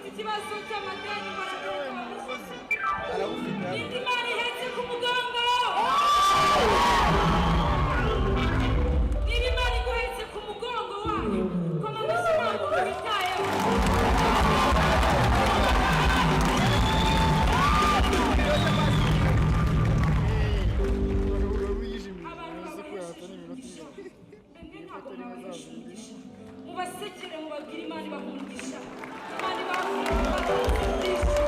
ufite ikibazo cy'amadeni indi mari ihetse ku mugongo niba imari iguhetse ku mugongo wayo koma amashyi ntabwo ubitayeho mubasekere mubabwire imana ibahungisha imana ibahungisha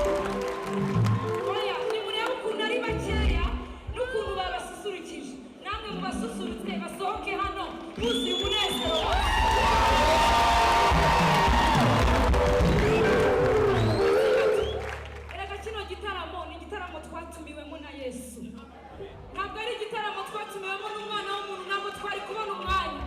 oya nimurebe ukuntu ari bakeya n'ukuntu babasusurukije namwe mubasusurutse basohoke hano buzuye umunezero erega kino gitaramo ni igitaramo twatumiwemo na Yesu ntabwo ari igitaramo twatumiwemo n'umwana w'umuntu ntabwo twari kubona umwanya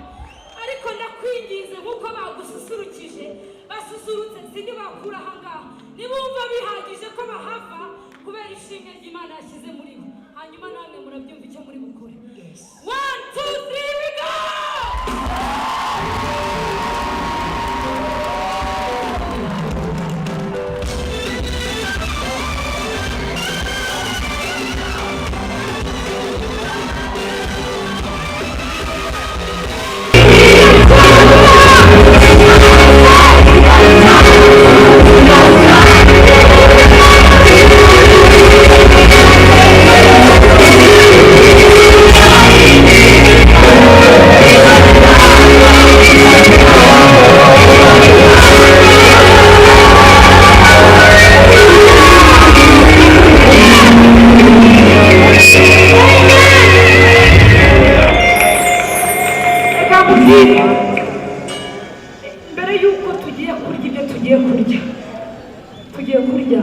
ariko ndakwinginze nk'uko bagususurukije basusurutse sindi bakura aha ngaha nibumva bihagije ko bahava kubera ishimwe ry'Imana yashyize muri bo hanyuma namwe murabyumva icyo muri bukore 1 2 3 we go mbere yuko tugiye kurya ibyo tugiye kurya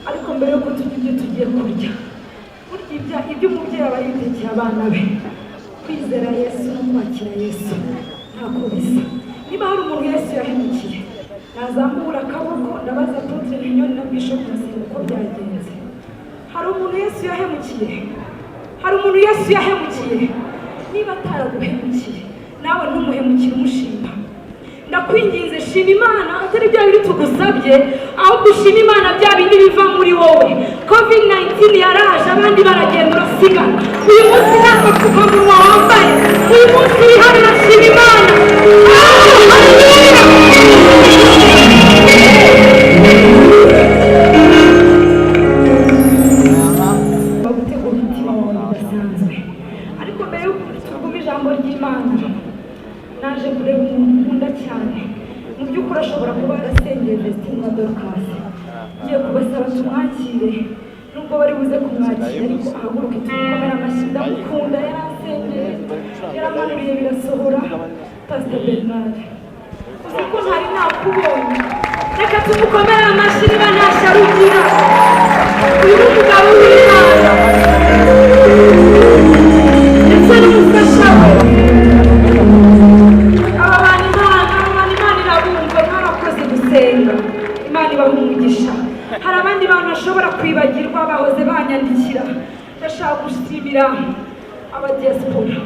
ariko mbere yuko turya ibyo tugiye kurya burya ibyo umubyeyi aba yitekeye abana be kwizera Yesu no kwakira Yesu ntako bisa niba hari umuntu Yesu yahemukiye nazamura akaboko ndabaza Apotre Mignone na Bishop Masengo uko byagenze hari umuntu Yesu yahemukiye niba ataraguhemukiye nawe ntumuhemukire umushima ndakwinginze shima Imana atari bya biri tugusabye ahubwo ushima Imana bya bindi biva muri wowe COVID-19 yaraje abandi baragenda urasigana uyu munsi nta gapfukamunwa wambaye uyu munsi uri hano urashima Imana bagutegura umutima wawe udasanzwe ariko mbere y'uko tuvuga ijambo ry'Imana naje kureba umuntu nkunda cyane mu by'ukuri ashobora kuba yarasengeye Vestine na Dorcas ngiye kubasaba tumwakire nubwo bari buze kumwakira ariko ahaguruke tumukomere amashyi ndamukunda yarasengeye yaramanuriye birasohora Pastor Bernard uzi ko ntari nakubonye reka tumukomere amashyi niba ntasharugira uyu ni umugabo w'Imana ndetse n'umufasha we Imana ibaha umugisha hari abandi bantu bashobora kwibagirwa bahoze banyandikira ndashaka gushimira abadiaspora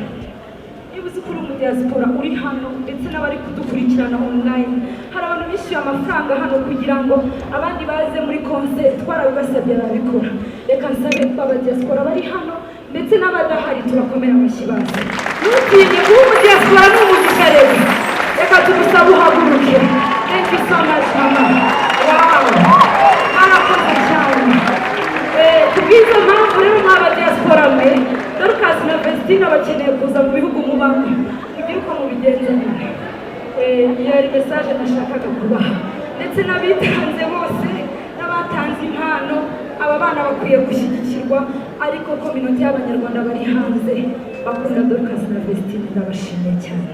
niba uzi ko uri umudiyasipora uri hano ndetse n'abari kudukurikirana online hari abantu bishyuye amafaranga hano kugira ngo abandi baze muri concert twarabibasabye barabikora reka nsabe abadiaspora bari hano ndetse n'abadahari turakomera amashyi baze ntutinye kuba umudiyasipora ni umugisha rero reka tugusaba uhaguruke. Thank you so much, Mama. Wow. Marakoze cyane. Tubwize mpamvu rero nk'abadiaspora mwe Dorcas na Vestine bakeneye kuza mu bihugu mubamo ibyo uko mubigenza nyine. Yari message nashakaga kubaha ndetse n'abitanze bose n'abatanze impano aba bana bakwiye gushyigikirwa ariko community y'abanyarwanda bari hanze bakunda Dorcas na Vestine ndabashimiye cyane.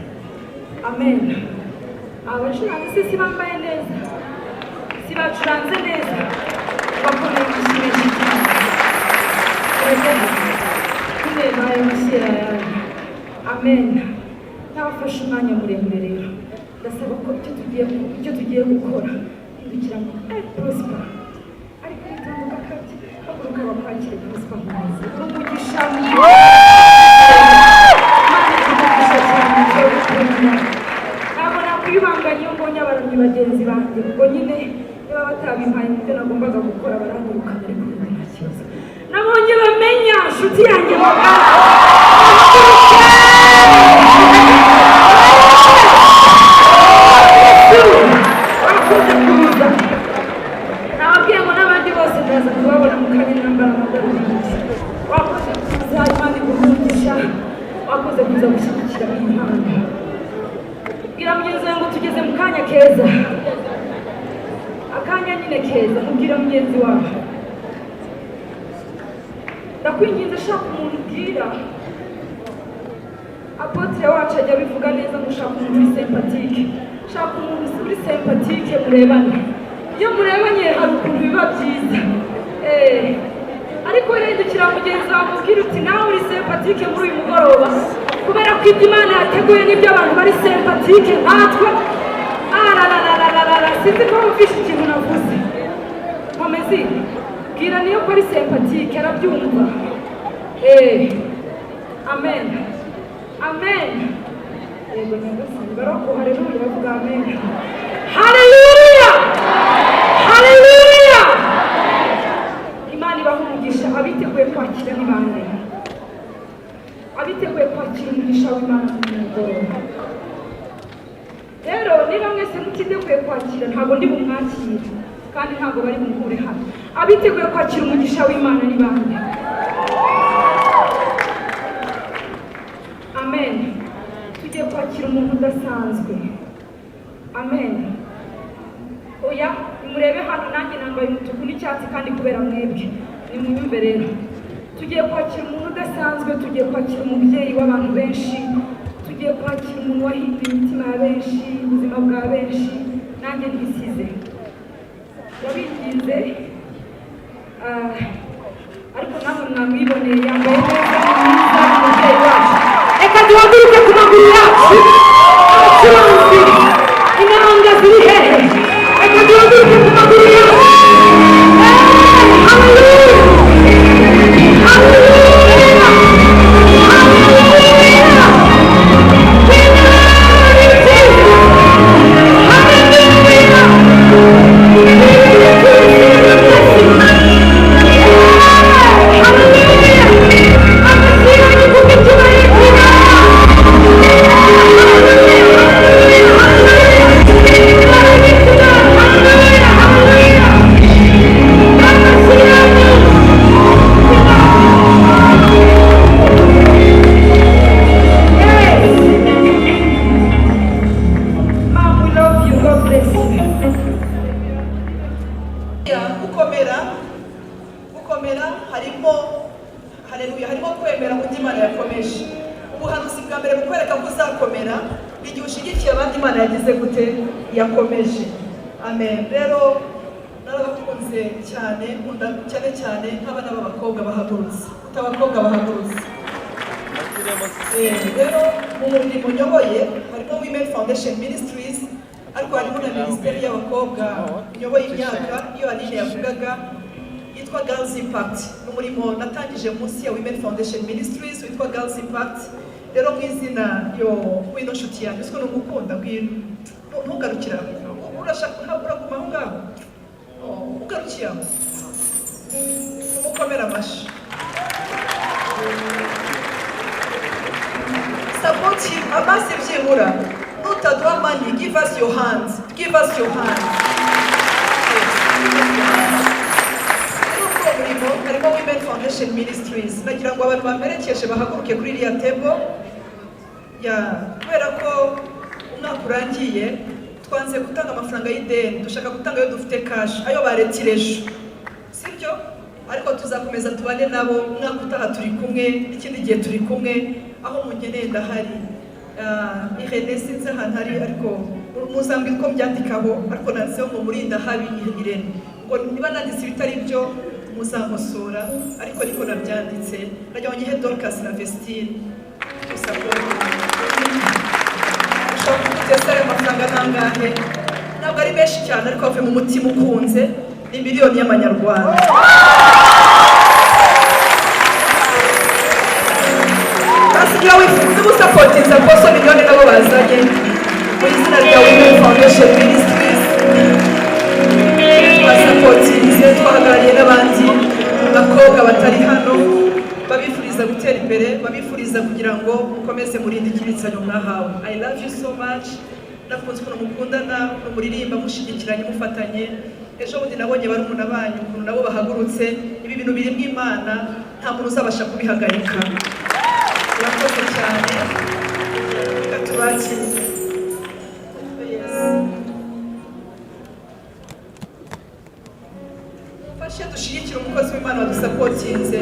Amen. Abacuranzi si bambaye neza, si bacuranze neza, bakomeye gushimisha cyane. Baye mushyira yawe. Amen. Nabafashe umwanya muremure rero ndasaba ko icyo tugiye gukora hindukira ngo Prosper ariko ritambuka kabye haguruka bakwakire Prosper mwiza umugisha ibanganye mbonye abaramyi bagenzi banjye ubwo nyine batabimpaye ibyo nagombaga gukora baranyirukana ariko nta kibazo nabonye bamenya nshuti yanjye nababwiye ngo n'abandi bose ndaza kubabona mu kanya nambara amadarubindi wakoze kuza Imana iguhungisha wakoze kuza gushyigikira iyi mpano bwira mugenzi wawe ngo tugeze mu kanya keza akanya nyine keza mubwira mugenzi wawe ndakwinginze shaka umuntu ubwira apotre wacu ajya bivuga neza ngo ushaka umuntu uri sympathique shaka umuntu uri sympathique murebane iyo murebanye hari ukuntu biba byiza ariko rindukira mugenzi wawe mubwira uti nawe uri sympathique muri uyu mugoroba kubera ko ibyo Imana yateguye n'ibyo abantu bari sympathique nkatwe sinzi ko wumvishe ikintu navuze nkomezi bwira niyo ko ari sympathique arabyumva amen amen yego nyagasani baroko haleluya bavuga amen haleluya haleluya Imana ibaha umugisha abiteguye kwakira ni bande abiteguye kwakira umugisha w'Imana mu mugoroba rero niba mwese mutiteguye kwakira ntabwo ndi bumwakire kandi ntabwo bari bumukure hano abiteguye kwakira umugisha w'Imana ni bande amen tugiye kwakira umuntu udasanzwe amen oya nimurebe hano nanjye nambaye umutuku n'icyatsi kandi kubera mwebwe nimwumve rero tugiye kwakira umuntu udasanzwe tugiye kwakira umubyeyi w'abantu benshi tugiye kwakira umuntu wahinduye imitima ya benshi ubuzima bwa benshi nanjye ntisize yabinginze ariko namwe mwamwiboneye yambaye neza mwiza umubyeyi wacu reka duhaguruke ku maguru yacu abacuranzi inanga ziri hehe reka duhaguruke ku maguru yacu haleluya haleluya yakomeje amen rero narabakunze cyane cyane nk'abana b'abakobwa bahagurutse utabakobwa bahagurutse rero mu murimo nyoboye harimo Women Foundation Ministries ariko harimo na Minisiteri y'abakobwa nyoboye imyaka iyo Aline yavugaga yitwa Girls Impact n'umurimo natangije munsi ya Women Foundation Ministries witwa Girls Impact rero mu izina yo wino nshuti yanjye siko n'ugukunda ntugarukira urashaka uraguma aho ngaho ugarukira umukomera amashi support him amase byibura nutaduha money give us your hands harimo Women Foundation Ministries nagira ngo abantu bamerekeje bahaguruke kuri iriya table kubera ko umwaka urangiye twanze gutanga amafaranga y'ideni dushaka gutanga ayo dufite cash ayo baretireje sibyo ariko tuzakomeza tubane nabo umwaka utaha turi kumwe ikindi gihe turi kumwe aho mungeneye ndahari Irene sinzi ahantu hari ariko muzambwira ko mbyandikaho ariko nanditseho ngo murinda habi Irene ngo niba nanditse ibitari byo muzamusura ariko niko nabyanditse najya ngo nyihe Dorcas na VESTINE Tesare amafaranga nangahe ntabwo ari benshi cyane ariko avuye mu mutima ukunze ni miliyoni y'amanyarwanda basigira wifuza gusapotinza poso miliyoni nabo bazanye mu izina rya Women Foundation Ministries imbere babifuriza kugira ngo mukomeze murinde ikibitsanyo mwahawe. I love you so much. Nakunze ukuntu mukundana, muririmba mushigikiranye mufatanye. Ejo bundi nabonye barumuna banyu ukuntu nabo bahagurutse. Ibi bintu birimo Imana, nta muntu uzabasha kubihagarika. Urakoze cyane. Katubaki. Fashe dushigikira umukozi w'Imana wadusapotinze.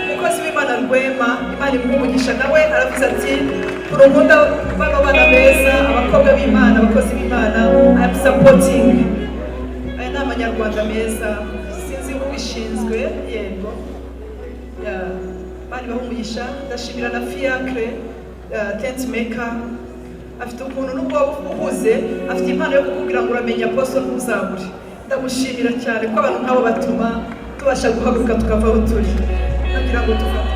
Umukozi w'Imana Rwema, Imana imumugisha nawe aravuze ati urumunda bano bana beza, abakobwa b'Imana, abakozi b'Imana, I am supporting. Aya ni Abanyarwanda meza, sinzi ubishinzwe, yego. Bani bahumugisha, ndashimira na Fiacre, tent maker. Afite ukuntu nubwo uhuze, afite impano yo kukubwira ngo uramenya apostle ntuzabure. Ndamushimira cyane ko abantu nk'abo batuma tubasha guhaguruka tukava aho turi. Nagira ngo tufate.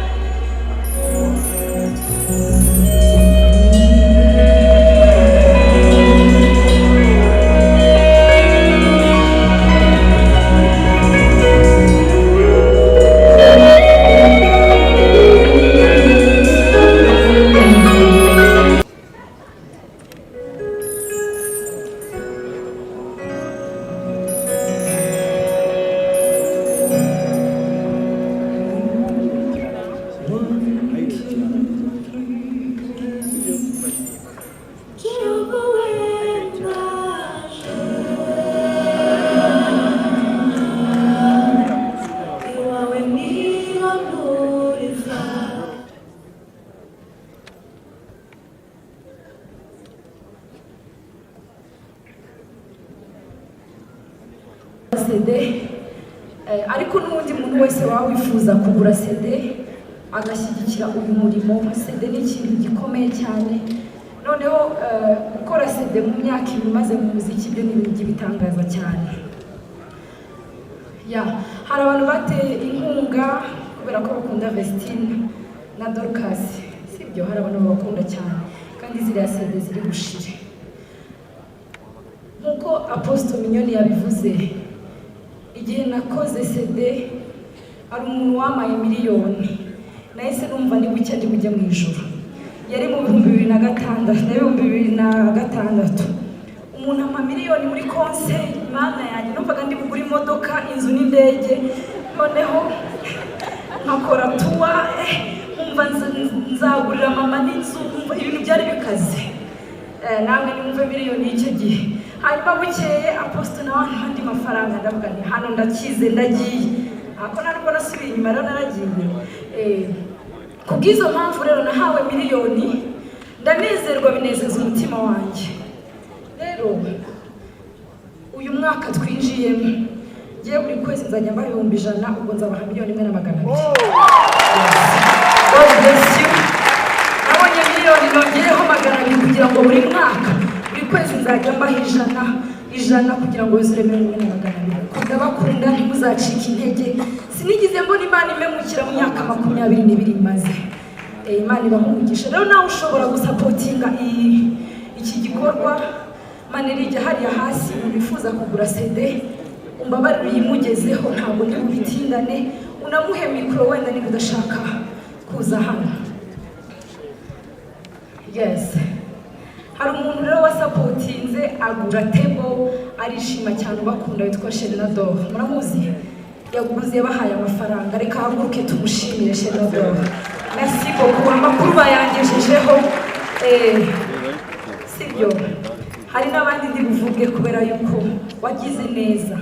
CD, ariko n'undi muntu wese wawifuza kugura CD agashyigikira uyu murimo. CD ni ikintu gikomeye cyane, noneho gukora CD mu myaka ibiri maze mu muziki byo ni ibintu bitangaza cyane. Hari abantu bateye inkunga kubera ko bakunda Vestine na Dorcas, sibyo? Hari abantu bakunda cyane kandi ziriya CD ziri bushire. Nkuko Apostle Mignoni yabivuze, igihe nakoze CD ari umuntu wamaye miliyoni, nahise numva ni bucya ndi bujye mu ijuru. Yari mu 2006 umuntu ama miliyoni muri concert, Imana yanjye numvaga ndi bugura imodoka, inzu n'indege, noneho nkakora tuwa, umva nzagurira mama n'inzu, ibintu byari bikaze. Namwe nimumve miliyoni y'icyo gihe. Hanyuma bukeye Apostle nawe andi mafaranga ndavuga nti hano ndakize ndagiye. Ako narwo nasubiye inyuma rero naragiye. Kubwizo mpamvu rero nahawe miliyoni, ndanezerwa binezeza umutima wanjye. Rero uyu mwaka twinjiyemo, ngiye buri kwezi nzajya mbaha 100,000, ubwo nzabaha 1,200,000. God bless you. Nabonye miliyoni nongeyeho 200,000 kugira ngo buri mwaka kwezi nzajya mbaha 100 kugira ngo yuzure 1,200,000. Ndabakunda ntimuzacike intege. Sinigize mbona Imana imemukira mu myaka 22 imaze. Imana ibahumugisha. Rero nawe ushobora gusapotinga iki gikorwa. Manirije hariya hasi ubifuza kugura CD, umbabarire uyimugezeho, ntabwo ndi bubitindane, unamuhe mikoro wenda niba udashaka kuza hano. Yes. Hari umuntu rero wasapotinze agura table, arishima cyane, ubakunda, witwa Shenador. Muramuzi? Yaguruze bahaye amafaranga. Reka haguruke tumushimire Shenador. Merci beaucoup. Amakuru bayangejejeho. Sibyo. Hari n'abandi ndi buvuge kubera yuko wagize neza.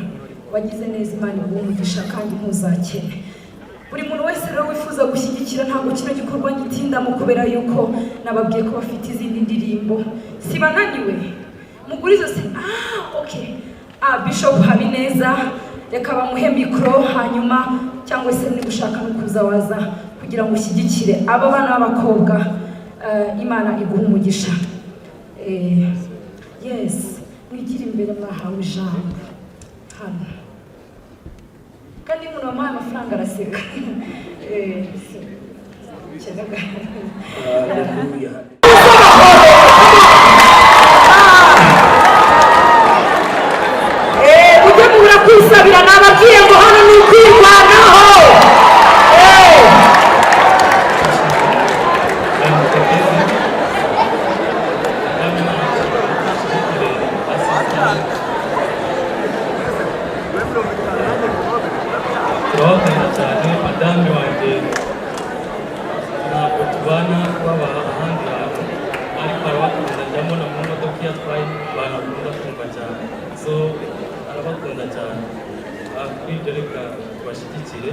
Imana ibumugisha kandi ntuzakene. Buri muntu wese rero wifuza gushyigikira, ntabwo kino gikorwa ngitindamo kubera yuko nababwiye ko bafite izindi ndirimbo. Sibananiwe mugurizo se okay. Bishop Habineza reka bamuhe mikoro, hanyuma cyangwa se ni gushaka no kuza waza kugira ngo ushyigikire aba bana b'abakobwa. Imana iguha umugisha. Yes, mwigira imbere mwahawe ijambo hano kandi umuntu wamuhaye amafaranga araseka. Ujye mubura kwisabira, nababwiye ngo hano ni ukwirwanaho. ndabakunda cyane kuri ibyo reka tubashyigikire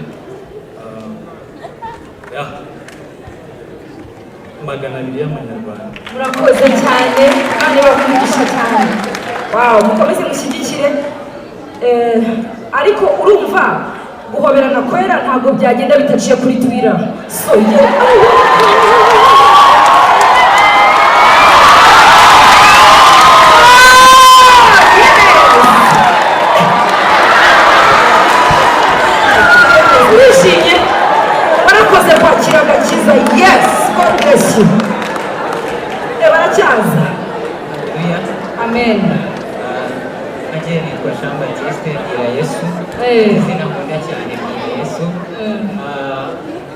$200 y'amanyarwanda. Murakoze cyane kandi bakundisha cyane. Wow, mukomeze mushyigikire. Ariko urumva guhoberana kwera ntabwo byagenda bitaciye kuri Twitter. So wishimye warakoze kwakira agakiza. Yes, God bless you. Baracyaza. Amen. Agiye nitwa Jean Baptiste gira Yesu. Izina nkunda cyane gira Yesu.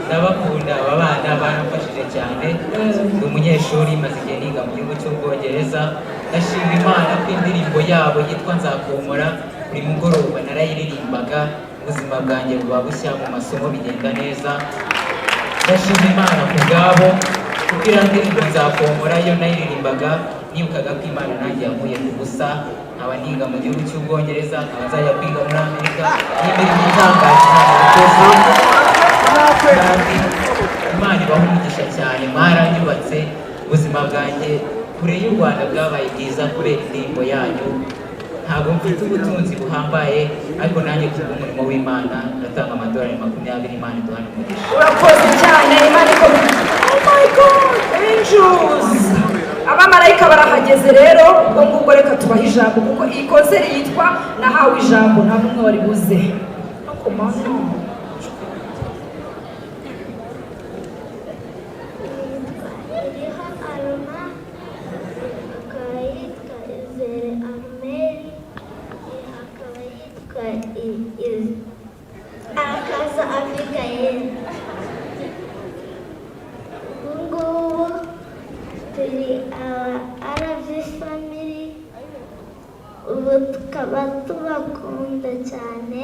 Ndabakunda aba bana baramfashije cyane. Ndi umunyeshuri maze igihe niga mu gihugu cy'Ubwongereza. Ndashima Imana ko indirimbo yabo yitwa Nzakomora buri mugoroba narayiririmbaga, ubuzima bwanjye buba bushya, mu masomo bigenda neza. Ndashima Imana ku bwabo kuko iriya ndirimbo Nzakomora yo nayiririmbaga nibukaga ko Imana nanjye yankuye ku busa, nkaba niga mu gihugu cy'Ubwongereza, nkaba nzajya kwiga muri Amerika. N'imirimo itangaje kandi Imana ibaha umugisha cyane, mwaranyubatse. Ubuzima bwanjye kure y'u Rwanda bwabaye bwiza kubera indirimbo yanyu. Ntabwo mfite ubutunzi buhambaye, ariko nanjye kubw'umurimo w'Imana ndatanga $20. Imana iduhane umugisha. Urakoze cyane. Imana ikomeye. Oh my God, angels. Abamarayika barahageze rero, ubwo ngubwo reka tubahe ijambo kuko iyi konseri yitwa Nahawe Ijambo, nta n'umwe wari buze. Arakaza Abigail. Ubungubu turi RVS family, ubu tukaba tubakunda cyane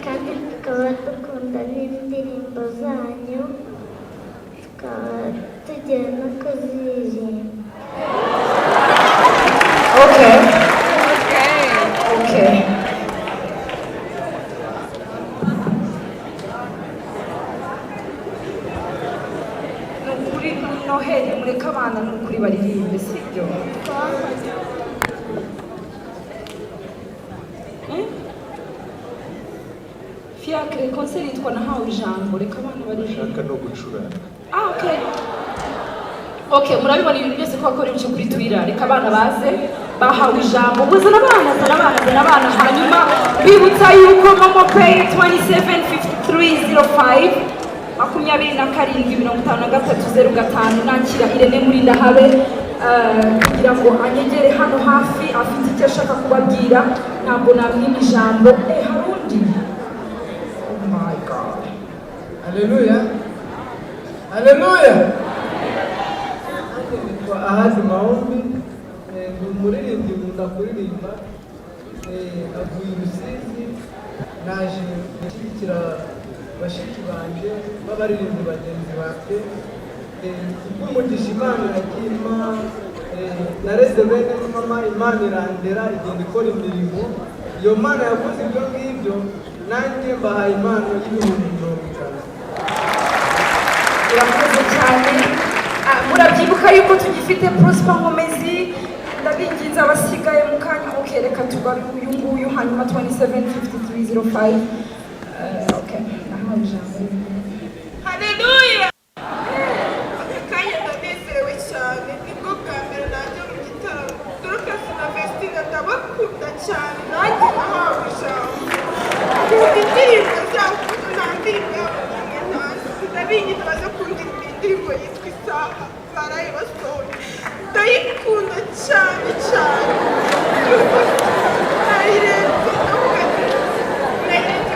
kandi tukaba dukunda n'indirimbo zanyu, tukaba tugiye no kuziririmba. Okay. Nukuri Noheli mureka abana nukuri baririmbe, sibyo? Fiacre, konseri yitwa Nahawe Ijambo, reka abana baririmbe. Shaka no gucuranga. Okay, murabibona ibintu byose ko bakora ibyo kuri Twitter. Reka abana baze bahawe ijambo. Buzana abana hanyuma bibutsa yuko Momo Pay 275305 275305 nakira Irene Murindahabe kugira ngo anyegere hano hafi afite icyo ashaka kubabwira. Ntabwo namwima ijambo. Harundi. Oh my God. Hallelujah. Hallelujah. Ahazi maombi ndi umuririmbyi nkunda kuririmba, avuye i Rusizi, naje gushyigikira bashiki banjye b'abaririmbyi bagenzi banjye. Kubw'umugisha Imana yagiye impa, nareze bene mama, Imana irandera igenda ikora imirimo. Iyo Mana yakoze ibyo ngibyo, nanjye mbahaye impano y'ibihumbi 50. Urakoze cyane. Murabyibuka yuko tugifite Prosper Nkomezi, ndabinginze abasigaye mu kanya. Okay, reka tugaruke uyu nguyu hanyuma 275305. Okay, Nahawe Ijambo. Haleluya. Akanya ndanezerewe cyane, nibwo bwa mbere najya mu gitaramo. Dorcas na VESTINE ndabakunda cyane, nanjye nahawe ijambo. Indirimbo zabo nta ndirimbo yabo ntazi. Ndabinginze baze kundirimba indirimbo yitwa Isaha, barayibasohoye. Ndayikunda cyane cyane. Nayirebye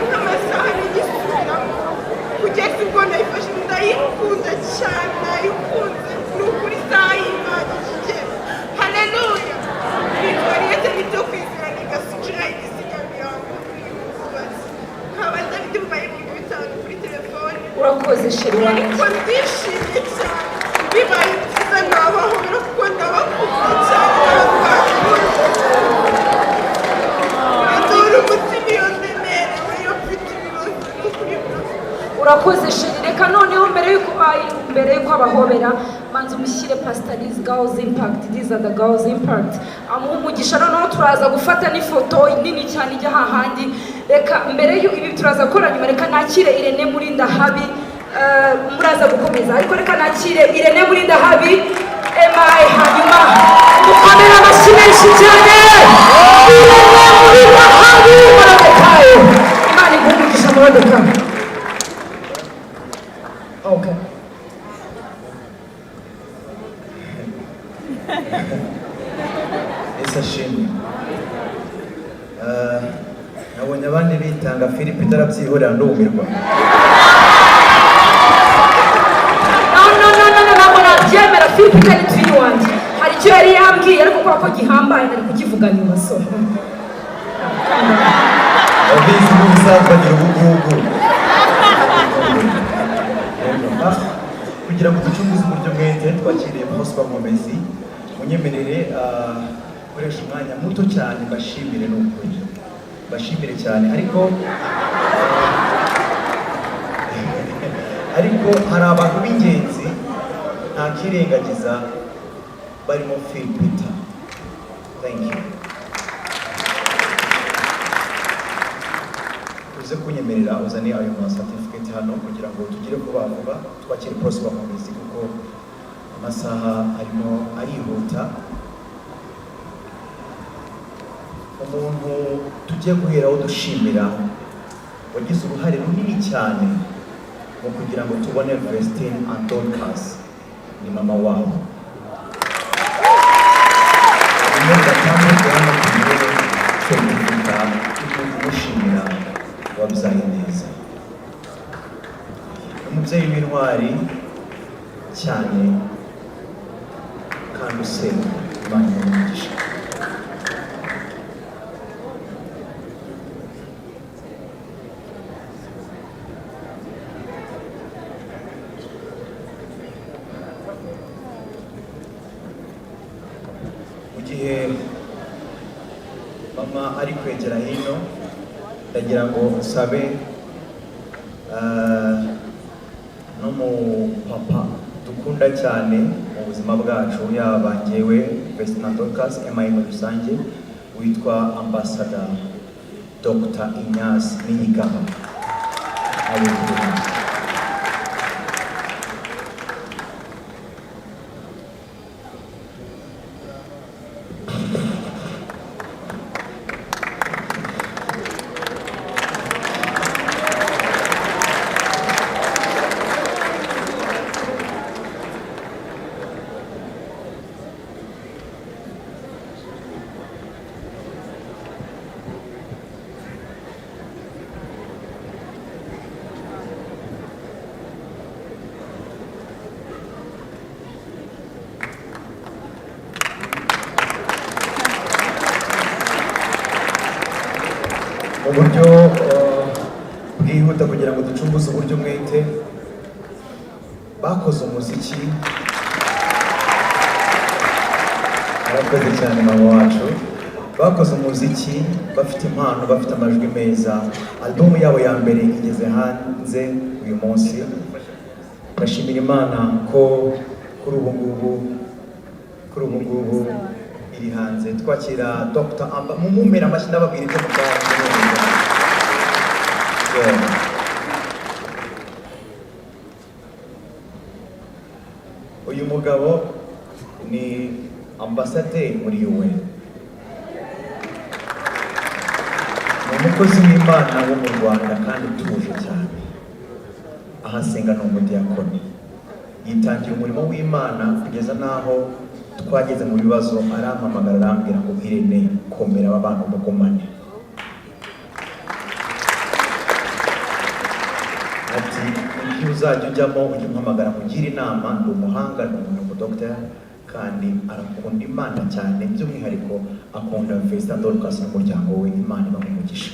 nk'amasaha n'igisubiramo kugeza ubwo nayifashe. Ndayikunda cyane, nayikunze ni ukuri isaha y'Imana ikigera. Haleluya. Nitwariyete n'ibyo kwizera nigasukira igisigamirago n'ikubatse. Nkaba ndabidi mbaye ibintu bitanu kuri telefone. Urakoze sheri wanjye. Ariko ndishimye cyane. Bibaye byiza nabahobera kuko ndabakunda cyane. urakoze sheri reka noneho mbere yuko abahobera manza umushyire pasitarizi gawozi impakiti these are the girls impact amuha umugisha noneho turaza gufata n'ifoto nini cyane ijya hahandi reka mbere ibi turaza gukora nyuma reka nakire Irene Murindahabi muraza gukomeza ariko reka nakire Irene Murindahabi emaye hanyuma dukomere amashyi menshi cyane Irene Murindahabi Morodekayi Imana iguhe umugisha Morodekayi. Okay. Esa shimwe. Nabonye abandi bitanga Philip itarabyihorera ndumirwa. Ntabwo nabyemera Philip itari twini wanjye hari icyo yari yambwiye ariko kubera ko gihambaye nari kukivuga nyuma so Abizi n'ubusanzwe agira ubugugu. Kugira ngo ducunguze uburyo mwete twakiriye Prosper Momezi munyemerere koresha umwanya muto cyane bashimire n'ukuri bashimire cyane ariko hari abantu b'ingenzi ntakirengagiza barimo Philip. Thank you. uze kunyemerera uzane ayo ma certificate hano kugira ngo tugire vuba vuba twakire Prosper Momezi kuko amasaha arimo arihuta. Umuntu tugiye guheraho dushimira wagize uruhare runini cyane mu kugira ngo tubone Vestine na Dorcas ni mama wabo. Umushimira wabyaye neza umubyeyi w'intwari cyane kandi usenga Imana y'umugisha. Mu gihe mama ari kwegera hino ndagira ngo nsabe n'umupapa dukunda cyane mu buzima bwacu yaba njyewe Vestine na Dorcas emaye muri rusange witwa Ambassador Dr. Ignace Niyigaba. Uburyo bwihuta kugira ngo ducumbuze uburyo mwete bakoze umuziki arakoze cyane mama wacu bakoze umuziki bafite impano bafite amajwi meza album yabo ya mbere igeze hanze uyu munsi bashimira Imana ko kuri ubu ngubu iri hanze twakira Dr. Amba mumumera amashyi ndababwira ibyo mutanga uyu mugabo ni ambasaderi muri UN ni umukozi w'Imana wo mu Rwanda kandi utuje cyane ahasenga ni umudiyakoni yitangira umurimo w'Imana kugeza n'aho twageze mu bibazo arampamagara arambwira ngo Irene komera aba bantu mugumane ati iyo uzajya ujyamo ujye umpamagara kugira inama ndi umuhanga ni umudokiteri kandi arakunda Imana cyane by'umwihariko akunda Vestine na Dorcas n'umuryango we Imana ibamugisha.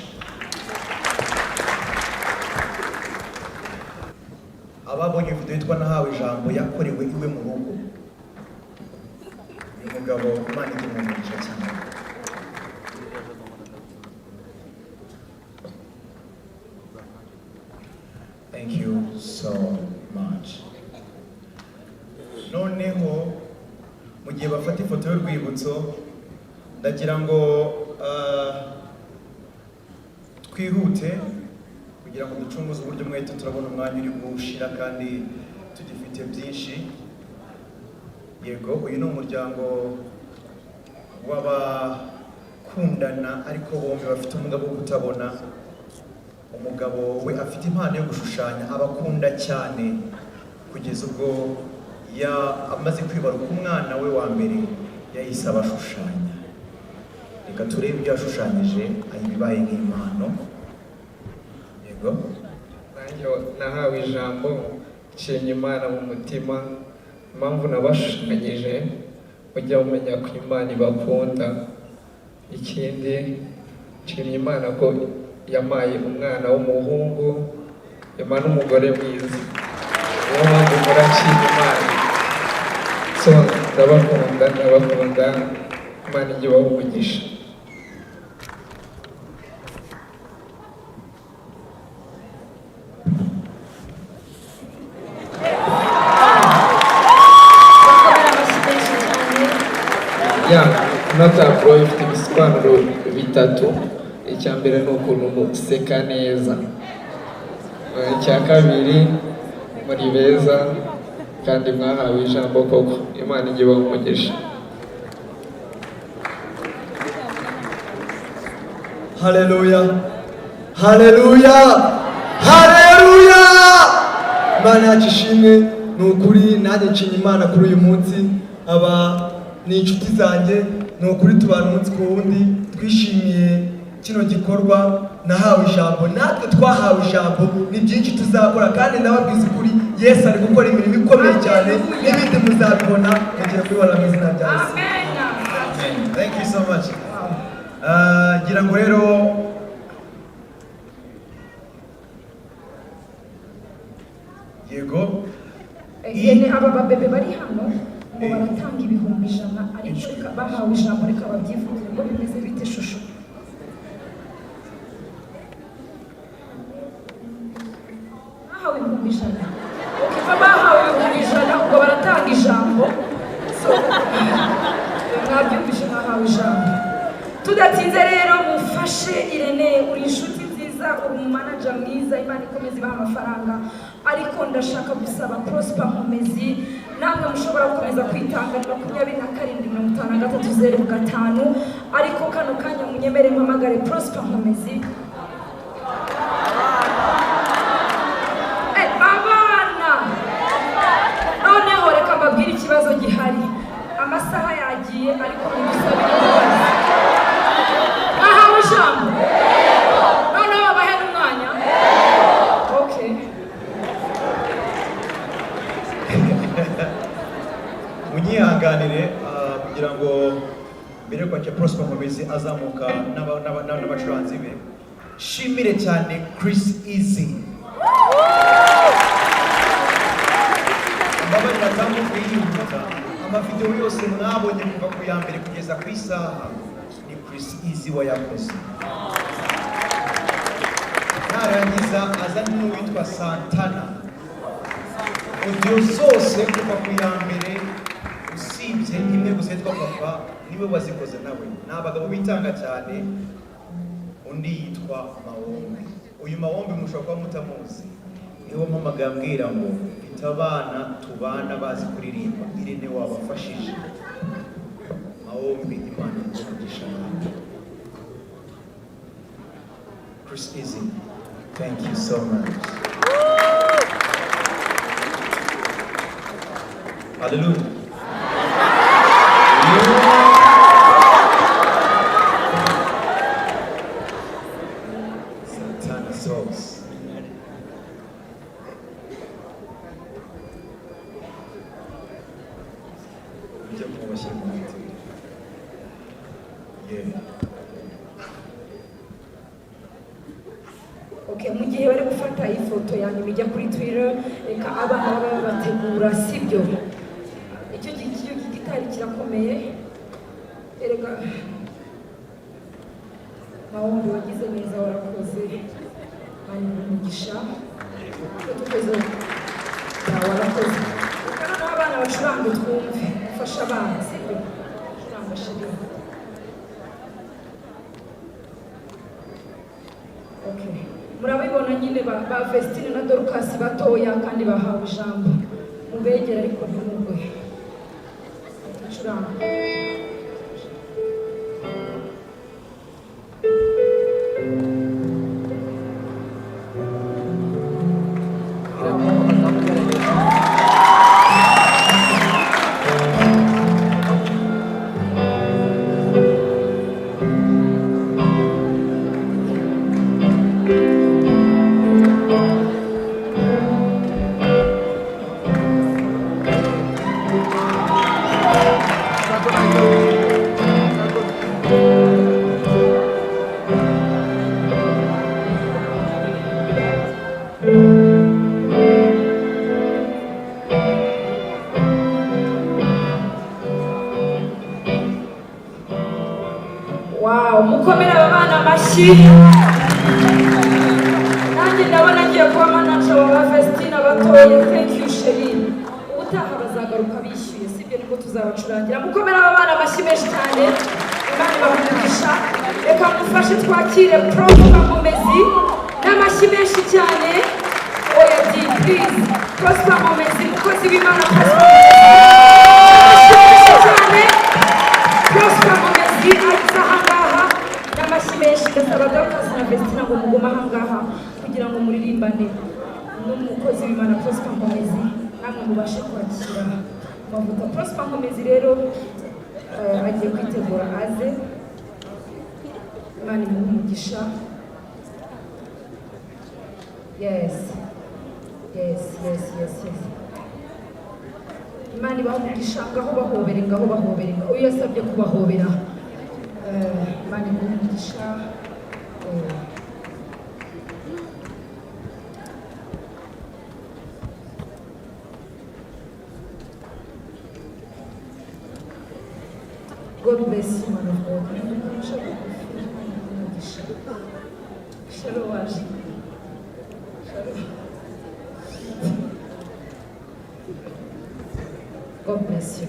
Ababonye video yitwa nahawe ijambo yakorewe iwe mu rugo umugabo Imana igimugisha cyane. Thank you y'urwibutso ndagira ngo twihute kugira ngo ducunguze uburyo mwete turabona umwanya uri gushira kandi tugifite byinshi. Yego, uyu ni umuryango w'abakundana ariko bombi bafite umugabo wo kutabona. Umugabo we afite impano yo gushushanya, abakunda cyane kugeza ubwo amaze kwibaruka umwana we wa mbere yahise abashushanya. Reka turebe ibyo yashushanyije bibaye nk'impano. Yego, nanjye nahawe ijambo nshimye Imana mu mutima. Impamvu nabashushanyije ujya umenya ko Imana ibakunda. Ikindi nshimye Imana ko yamaye umwana w'umuhungu, yama n'umugore mwiza. Niyo mpamvu murashima Imana. So ndabakunda, Imana ijye ibaha umugisha. Taburo ifite ibisobanuro bitatu. Icya mbere ni ukuntu museka neza, icya kabiri muri beza kandi mwahawe ijambo koko. Imana ijye ibaha umugisha. Haleluya, haleluya, haleluya. Imana yacu ishimwe. Ni ukuri nanjye nshimye Imana kuri uyu munsi. Aba ni inshuti zanjye, ni ukuri tubana umunsi ku wundi. Twishimiye kino gikorwa, nahawe ijambo, natwe twahawe ijambo. Ni byinshi tuzakora kandi ndababwiza ukuri, Yesu ari gukora imirimo ikomeye cyane, n'ibindi muzabibona mugiye kubibona mu izina rya Yesu. amen. Thank you so much. Gira ngo rero yego, aba babebe bari hano ngo baratanga ibihumbi 100 ariko reka bahawe ijambo, reka babyivugire ngo bimeze bite shusho. Bahawe ibihumbi 100. Okay, bahawe ibihumbi 100 ngo baratanga ijambo. So mwabyumvise, bahawe ijambo. Tudatinze rero mufashe Irene, uri inshuti nziza, uri umumanager mwiza, Imana ikomeze ibaha amafaranga. Ariko ndashaka gusaba Prosper Nkomezi, namwe mushobora gukomeza kwitanga 275305. Ariko kano kanya munyemere mpamagare Prosper Nkomezi. Abana noneho reka mbabwire ikibazo gihari. Amasaha yagiye ariko mudusabire imbabazi. Ahawe ijambo noneho bahe n'umwanya. Okay, munyihanganire kugira ngo mbere yo kwakira Prosper Nkomezi azamuka n'abacuranzi be, shimire cyane Chris Easy. Mbabarira zamuka yihuta, amavideo yose mwabonye kuva ku ya mbere kugeza ku isaha ni Chris Easy wayakoze. Narangiza azana n'uwitwa Santana. Audio zose kuva ku ya mbere usibye imwe gusa yitwa Papa niwe wazikoze nawe. Ni abagabo bitanga cyane. Undi yitwa Mawombi. Uyu Mawombi mushobora kuba mutamuzi, niwo mpamagaye ambwira ngo mfite abana tubana bazi kuririmba, Irene wabafashije. Mawombi, Imana ikugisha. Chris Easy, thank you so much. Hallelujah. Santana Souls. Ujya kubashyira mu matwi. okay, mu gihe bari gufata ifoto yanyu bijya kuri Twitter, reka abana baba bategura, sibyo? Icyo gitari kirakomeye. Erega Mawombi wagize neza, warakoze. Mani umugisha. Tukoze. Warakoze. Kana abana bacuranga twumve, ufasha abana, sibyo? murabibona nyine ba Vestine na Dorcas batoya kandi bahawe ijambo mubegera ariko ntimugwe curanga mukomera abana amashyi nanjye ndabona ngiye kuba manager wa Vestine batoye. Thank you Sheri, ubutaha bazagaruka bishyuye sibyo niko tuzabacurangira. Mukomera abana amashyi menshi cyane, Imana ibamugisha. Reka mufashe twakire Prof Mumezi n'amashyi menshi cyane. Oya di please Prosper Mumezi, mukozi w'Imana Prosper cyane. Prosper Mumezi azahangaha n'amashyi menshi, gasaba Dorcas na Vestine ngo muguma ahangaha kugira ngo muririmbane n'umukozi w'Imana Prosper Mumezi, namwe mubashe kwakira amavuta. Prosper Mumezi rero agiye kwitegura aze. Imana imuhe umugisha. Yes. Imana ibahe umugisha. Ngaho bahobere. Uyu yasabye kubahobera. Imana imuhe umugisha. God bless you, man of God. Shalom. God bless you.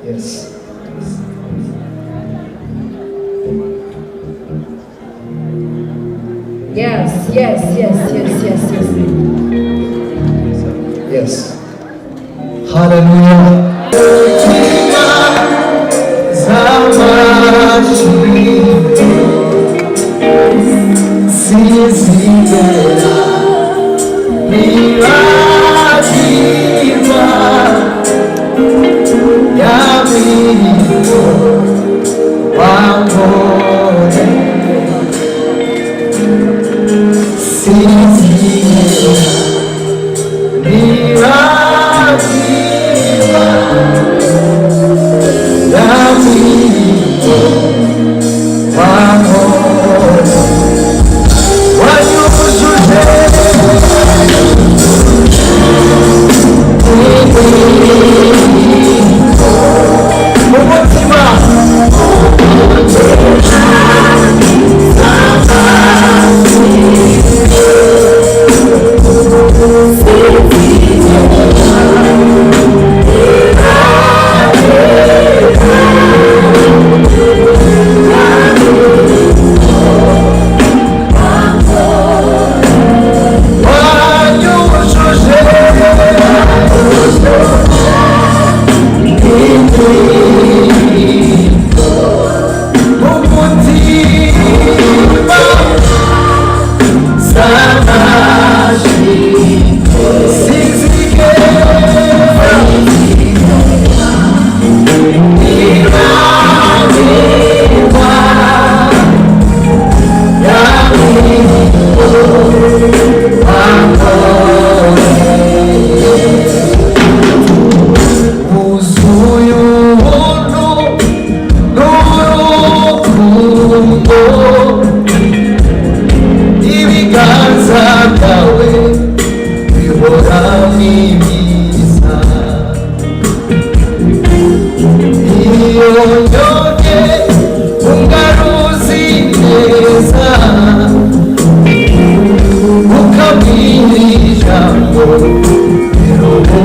Yes. Yes. Hallelujah. Viva, viva.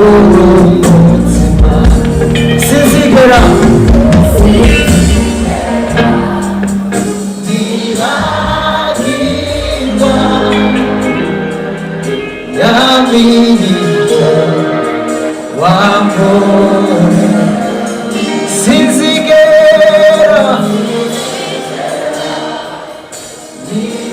umutima sinzigera nibagirwa ya mirimo wakoze sinzigera nibagirwa